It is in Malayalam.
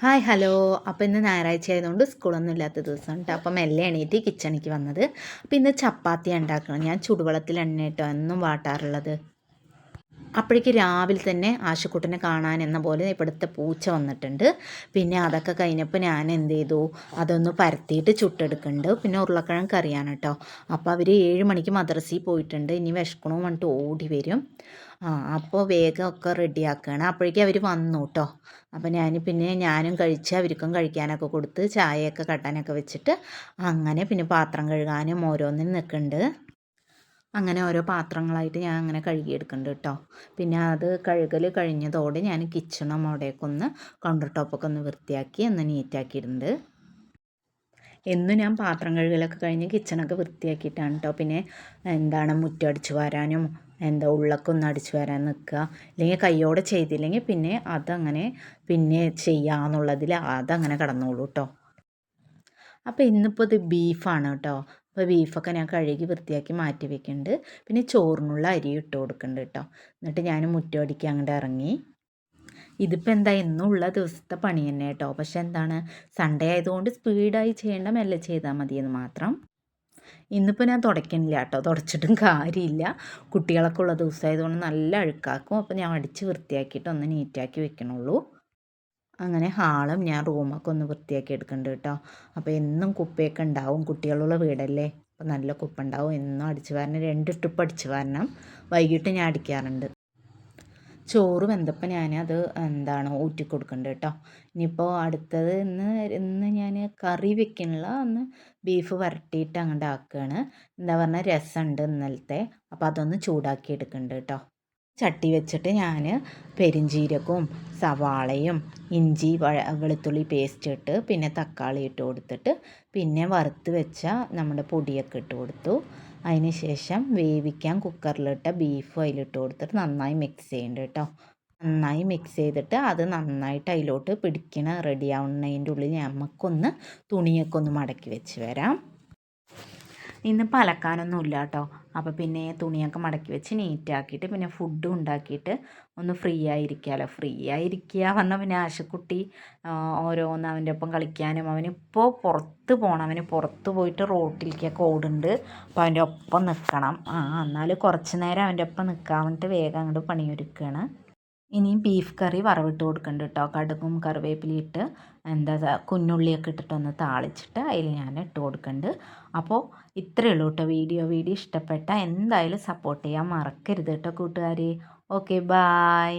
Hi hello. അപ്പോൾ ഇന്ന് ഞായറാഴ്ച ആയതുകൊണ്ട് സ്കൂളൊന്നും ഇല്ലാത്ത ദിവസമാണ് കേട്ടോ. അപ്പം മെല്ലെ എണീറ്റ് കിച്ചണിക്ക് വന്നത്. അപ്പോൾ ഇന്ന് ചപ്പാത്തി ഉണ്ടാക്കണം. ഞാൻ ചുടുവെള്ളത്തിൽ എണ്ണ കേട്ടോ എന്നും വാട്ടാറുള്ളത്. അപ്പോഴേക്ക് രാവിലെ തന്നെ ആശുക്കുട്ടനെ കാണാൻ എന്ന പോലെ ഇവിടുത്തെ പൂച്ച വന്നിട്ടുണ്ട്. പിന്നെ അതൊക്കെ കഴിഞ്ഞപ്പോൾ ഞാൻ എന്ത് ചെയ്തു, അതൊന്ന് പരത്തിയിട്ട് ചുട്ടെടുക്കുന്നുണ്ട്. പിന്നെ ഉരുളക്കിഴങ്ങ് കറിയാണ് കേട്ടോ. അപ്പോൾ അവർ 7 മണിക്ക് മദ്രസയിൽ പോയിട്ടുണ്ട്. ഇനി വിശക്കണമെന്ന് പറഞ്ഞിട്ട് ഓടി വരും. അപ്പോൾ വേഗം ഒക്കെ റെഡിയാക്കുകയാണ്. അപ്പോഴേക്കും അവർ വന്നു കേട്ടോ. അപ്പോൾ ഞാനും കഴിച്ച് അവർക്കും കഴിക്കാനൊക്കെ കൊടുത്ത് ചായയൊക്കെ കട്ടാനൊക്കെ വെച്ചിട്ട് അങ്ങനെ പിന്നെ പാത്രം കഴുകാനും ഓരോന്നിനും നിൽക്കുന്നുണ്ട്. അങ്ങനെ ഓരോ പാത്രങ്ങളായിട്ട് ഞാൻ അങ്ങനെ കഴുകിയെടുക്കുന്നുണ്ട് കേട്ടോ. പിന്നെ അത് കഴുകൽ കഴിഞ്ഞതോടെ ഞാൻ കിച്ചണും അവിടെയൊക്കെ ഒന്ന് കൗണ്ടർ ടോപ്പൊക്കെ ഒന്ന് വൃത്തിയാക്കി ഒന്ന് നീറ്റാക്കിയിട്ടുണ്ട്. എന്നും ഞാൻ പാത്രം കഴുകലൊക്കെ കഴിഞ്ഞ് കിച്ചണൊക്കെ വൃത്തിയാക്കിയിട്ടാണ് കേട്ടോ. പിന്നെ മുറ്റം അടിച്ചു വാരാനും ഉള്ളൊക്കെ ഒന്ന് അടിച്ചു വാരാൻ നിൽക്കുക. അല്ലെങ്കിൽ കയ്യോടെ ചെയ്തില്ലെങ്കിൽ പിന്നെ അതങ്ങനെ പിന്നെ ചെയ്യാമെന്നുള്ളതിൽ അതങ്ങനെ കടന്നോളൂ കേട്ടോ. അപ്പോൾ ഇന്നിപ്പോൾ ഇത് ബീഫാണ് കേട്ടോ. അപ്പോൾ ബീഫൊക്കെ ഞാൻ കഴുകി വൃത്തിയാക്കി മാറ്റി വെക്കുന്നുണ്ട്. പിന്നെ ചോറിനുള്ള അരി ഇട്ട് കൊടുക്കുന്നുണ്ട് കേട്ടോ. എന്നിട്ട് ഞാൻ മുറ്റം അടിക്കാൻ അങ്ങോട്ട് ഇറങ്ങി. ഇതിപ്പോൾ എന്നുള്ള ദിവസത്തെ പണി തന്നെ കേട്ടോ. പക്ഷെ സൺഡേ ആയതുകൊണ്ട് സ്പീഡായി ചെയ്യേണ്ട മെല്ലെ ചെയ്താൽ മതിയെന്ന് മാത്രം. ഇന്നിപ്പോൾ ഞാൻ തുടയ്ക്കണില്ല കേട്ടോ. തുടച്ചിട്ടും കാര്യമില്ല. കുട്ടികളൊക്കെ ഉള്ള ദിവസമായതുകൊണ്ട് നല്ല അഴുക്കാക്കും. അപ്പോൾ ഞാൻ അടിച്ച് വൃത്തിയാക്കിയിട്ട് ഒന്ന് നീറ്റാക്കി വെക്കണുള്ളൂ. അങ്ങനെ ഹാളും ഞാൻ റൂമൊക്കെ ഒന്ന് വൃത്തിയാക്കി എടുക്കുന്നുണ്ട് കേട്ടോ. അപ്പോൾ എന്നും കുപ്പയൊക്കെ ഉണ്ടാവും. കുട്ടികളുള്ള വീടല്ലേ, അപ്പോൾ നല്ല കുപ്പ ഉണ്ടാവും. എന്നും അടിച്ചു വാരണം. 2 ട്രിപ്പ് അടിച്ചു വാരണം. വൈകിട്ട് ഞാൻ അടിക്കാറുണ്ട്. ചോറ് വെന്തപ്പോൾ ഞാനത് ഊറ്റി കൊടുക്കുന്നുണ്ട് കേട്ടോ. ഇനിയിപ്പോൾ അടുത്തത് ഇന്ന് ഞാൻ കറി വെക്കണില്ല. ബീഫ് വരട്ടിയിട്ട് അങ്ങോട്ട് ആക്കുകയാണ്. രസമുണ്ട് ഇന്നലത്തെ. അപ്പോൾ അതൊന്ന് ചൂടാക്കി എടുക്കുന്നുണ്ട് കേട്ടോ. ചട്ടി വെച്ചിട്ട് ഞാൻ പെരിഞ്ചീരകവും സവാളയും ഇഞ്ചി വെളുത്തുള്ളി പേസ്റ്റ് ഇട്ട് പിന്നെ തക്കാളി ഇട്ട് കൊടുത്തിട്ട് പിന്നെ വറുത്ത് വെച്ച നമ്മുടെ പൊടിയൊക്കെ ഇട്ട് കൊടുത്തു. അതിന് ശേഷം വേവിക്കാൻ കുക്കറിലിട്ട ബീഫ് അതിലിട്ട് കൊടുത്തിട്ട് നന്നായി മിക്സ് ചെയ്യുന്നുണ്ട് കേട്ടോ. നന്നായി മിക്സ് ചെയ്തിട്ട് അത് നന്നായിട്ട് അതിലോട്ട് പിടിക്കണ റെഡി ആവുന്നതിൻ്റെ ഉള്ളിൽ നമുക്കൊന്ന് തുണിയൊക്കെ ഒന്ന് മടക്കി വെച്ച് വരാം. ഇന്നിപ്പോൾ അലക്കാനൊന്നും ഇല്ല കേട്ടോ. അപ്പോൾ പിന്നെ തുണിയൊക്കെ മടക്കി വെച്ച് നീറ്റാക്കിയിട്ട് പിന്നെ ഫുഡും ഉണ്ടാക്കിയിട്ട് ഒന്ന് ഫ്രീ ആയിരിക്കാമല്ലോ. ഫ്രീ ആയിരിക്കുക പറഞ്ഞാൽ പിന്നെ ആശക്കുട്ടി ഓരോന്ന് അവൻ്റെ ഒപ്പം കളിക്കാനും അവനിപ്പോൾ പുറത്ത് പോകണം. അവന് പുറത്ത് പോയിട്ട് റോട്ടിലേക്കൊക്കെ ഓടുന്നുണ്ട്. അപ്പോൾ അവൻ്റെ ഒപ്പം നിൽക്കണം. എന്നാലും കുറച്ച് നേരം അവൻ്റെ ഒപ്പം നിൽക്കാൻ വേണ്ടിയിട്ട് വേഗം അങ്ങോട്ട് പണിയൊരുക്കുകയാണ്. ഇനിയും ബീഫ് കറി വറവിട്ട് കൊടുക്കുന്നുണ്ട് കേട്ടോ. കടുകും കറിവേപ്പിലയും ഇട്ട് കുഞ്ഞുള്ളിയൊക്കെ ഇട്ടിട്ടൊന്ന് താളിച്ചിട്ട് അതിൽ ഞാൻ ഇട്ട് കൊടുക്കുന്നുണ്ട്. അപ്പോൾ ഇത്രയേ ഉള്ളൂ കേട്ടോ വീഡിയോ ഇഷ്ടപ്പെട്ടാൽ എന്തായാലും സപ്പോർട്ട് ചെയ്യാൻ മറക്കരുത് കേട്ടോ കൂട്ടുകാർ. Okay bye.